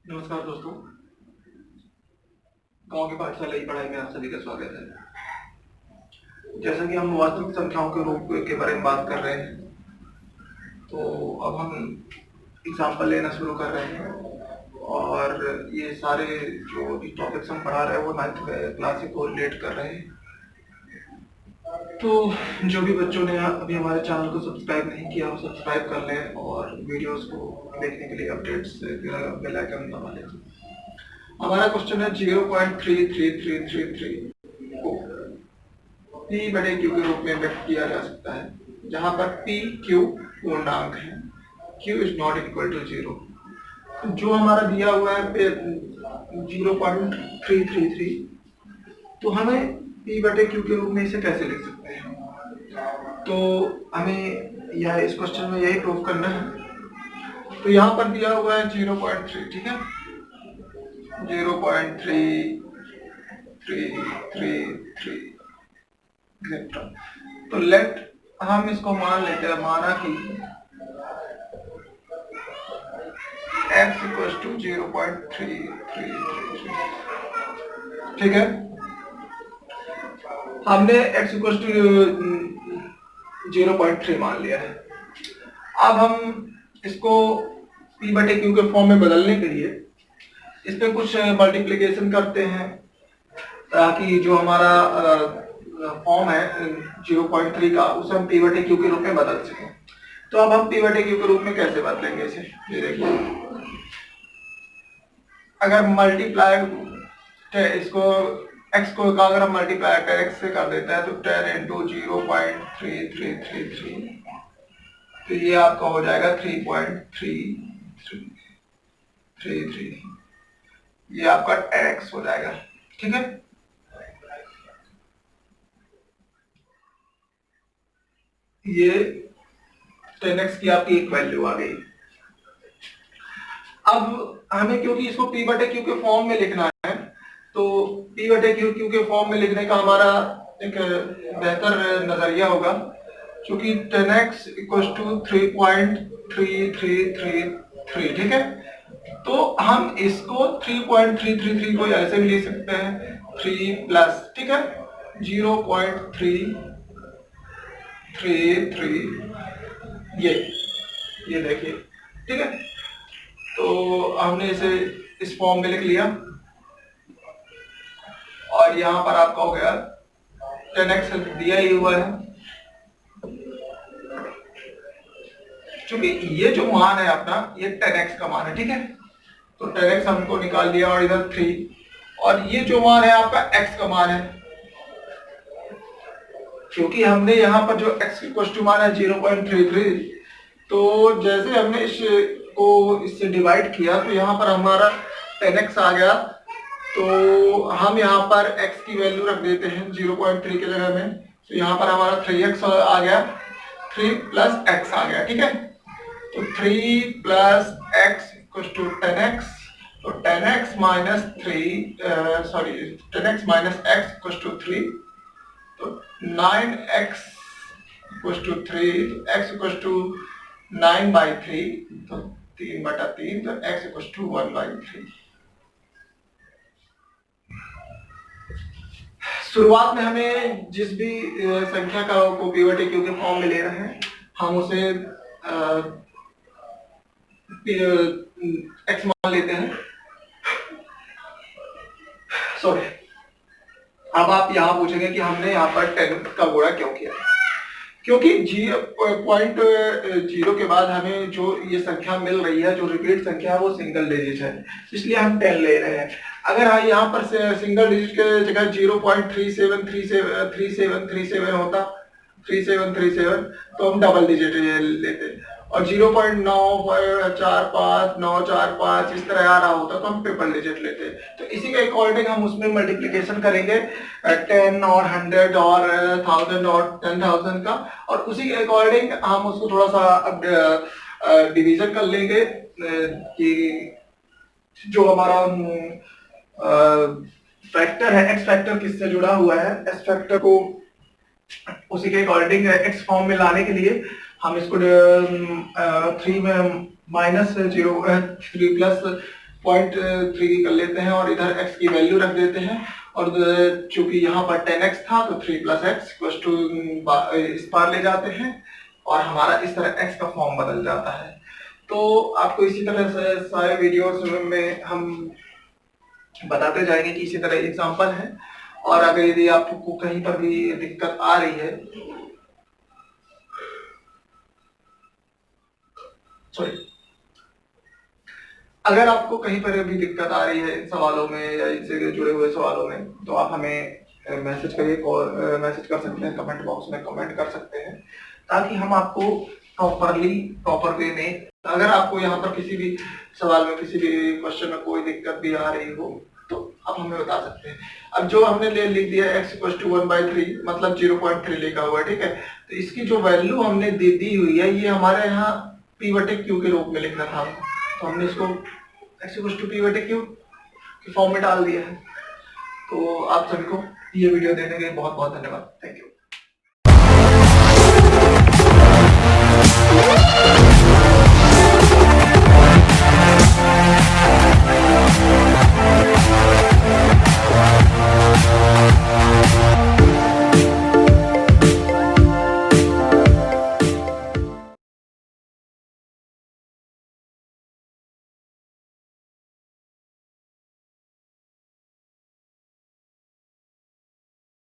नमस्कार दोस्तों, गांव की पाठशाला की पढ़ाई में आप सभी का स्वागत है। जैसा कि हम वास्तविक संख्याओं के रूप के बारे में बात कर रहे हैं, तो अब हम एग्जाम्पल लेना शुरू कर रहे हैं और ये सारे जो टॉपिक्स हम पढ़ा रहे हैं वो 9th क्लास से कोरिलेट कर रहे हैं। तो जो भी बच्चों ने अभी हमारे चैनल को सब्सक्राइब नहीं किया वो सब्सक्राइब कर लें और वीडियोस को देखने के लिए अपडेट्स बेल आइकन दबा लें। हमारा क्वेश्चन है 0.33333 को P बटे Q के रूप में व्यक्त किया जा सकता है, जहां पर P Q पूर्णांक है, Q is not equal to 0। जो हमारा दिया हुआ है 0.333, तो हमें P बटे Q के रूप में इसे कैसे लिख सकते हैं? तो हमें यह इस क्वेश्चन में यही प्रूव करना है। तो यहाँ पर दिया हुआ है 0.3, ठीक है, 0.333 तो लेट हम इसको मान लेते हैं, माना कि x इक्वल टू 0.333, ठीक है। हमने x इक्वल टू 0.3 मान लिया है। अब हम इसको p बटे q के फॉर्म में बदलने के लिए इस पे कुछ मल्टीप्लिकेशन करते हैं, ताकि जो हमारा फॉर्म है 0.3 का उसे हम p बटे q के रूप में बदल सकें। तो अब हम p बटे q के रूप में कैसे बदलेंगे इसे, ये देखिए। अगर मल्टीप्लाई इसको x को अगर हम मल्टीप्लाई x से कर देते हैं तो 10 इंटू 0.3333, तो ये आपका हो जाएगा 3.3333, ये आपका x हो जाएगा, ठीक है। ये 10x की आपकी एक वैल्यू आ गई। अब हमें क्योंकि इसको p बटे q के फॉर्म में लिखना है, तो p बटे q के फॉर्म में लिखने का हमारा एक बेहतर नजरिया होगा, क्योंकि 10x इक्वल टू 3.3333, ठीक है। तो हम इसको 3.333 को ऐसे भी लिख सकते हैं 3 प्लस, ठीक है, 0.333, ये देखिए, ठीक है। तो हमने इसे इस फॉर्म में लिख लिया और यहाँ पर आपका हो गया 10x दिया ही हुआ है, क्योंकि ये जो मान है अपना ये 10x का मान है, ठीक है। तो 10x हमको निकाल लिया और इधर 3, और ये जो मान है आपका x का मान है, क्योंकि हमने यहाँ पर जो x इक्वल टू मान है 0.33, तो जैसे हमने इससे डिवाइड किया तो यहाँ पर हमारा 10x आ गया। तो हम यहाँ पर x की वैल्यू रख देते हैं 0.3 के जगह में, तो यहाँ पर हमारा 3x आ गया, 3 प्लस x आ गया, ठीक है। तो 3 plus x equal to 10x, तो 10x minus 10x minus x equal to 3, तो 9x equal to 3, x equal to 9/3, तो 3/3, तो x इक्वल टू 1/3। शुरुआत में हमें जिस भी संख्या का को p बटे q के फॉर्म में ले रहे हैं, हम उसे x मान लेते हैं। सॉरी, अब आप यहाँ पूछेंगे कि हमने यहाँ पर 10 का गुणा क्यों किया, क्योंकि 0.0 के बाद हमें जो ये संख्या मिल रही है, जो रिपीट संख्या है, वो सिंगल डिजिट है, इसलिए हम 10 ले रहे हैं। अगर यहाँ पर सिंगल डिजिट के जगह 0.373737 होता, 3737, तो हम डबल डिजिट लेते, और 0.945945 इस तरह आ रहा होता तो हम ट्रिपल डिजिट लेते। तो इसी के अकॉर्डिंग हम उसमें मल्टीप्लिकेशन करेंगे 10 और 100 और 1000 और 10,000 का, और उसी के अकॉर्डिंग हम उसको थोड़ा सा डिवीजन कर लेंगे कि जो हमारा फैक्टर है, एक्स फैक्टर किससे जुड़ा हुआ है, एक्स फैक्टर को उसी के अकॉर्डिंग एक्स फॉर्म में लाने के लिए हम इसको 3 में -0 3 प्लस 0.3 कर लेते हैं और इधर x की वैल्यू रख देते हैं, और चूंकि यहाँ पर 10x था तो 3 + x इक्वल्स टू इस पार ले जाते हैं और हमारा इस तरह x का फॉर्म बदल जाता है। तो आपको इसी तरह से सारे वीडियोस में हम बताते जाएंगे कि इसी तरह एग्जांपल है। और अगर यदि आपको कहीं पर भी दिक्कत आ रही है, अगर आपको कहीं पर भी दिक्कत आ रही है इन सवालों में या इनसे जुड़े हुए सवालों में, तो आप हमें मैसेज करिए, मैसेज कर सकते हैं, कमेंट बॉक्स में कमेंट कर सकते हैं, ताकि हम आपको प्रॉपर वे में, अगर आपको यहाँ पर किसी भी सवाल में, किसी भी क्वेश्चन में कोई दिक्कत भी आ रही हो तो आप हमें बता सकते हैं। अब जो हमने लिख दिया x = 1/3 मतलब 0.3 लिखा हुआ है, ठीक है। तो इसकी जो वैल्यू हमने दी हुई है, ये हमारे यहाँ p/q के रूप में लिखना था, तो हमने इसको x = p/q के फॉर्म में डाल दिया है। तो आप सभी को ये वीडियो देखने के लिए बहुत बहुत धन्यवाद। Thank you.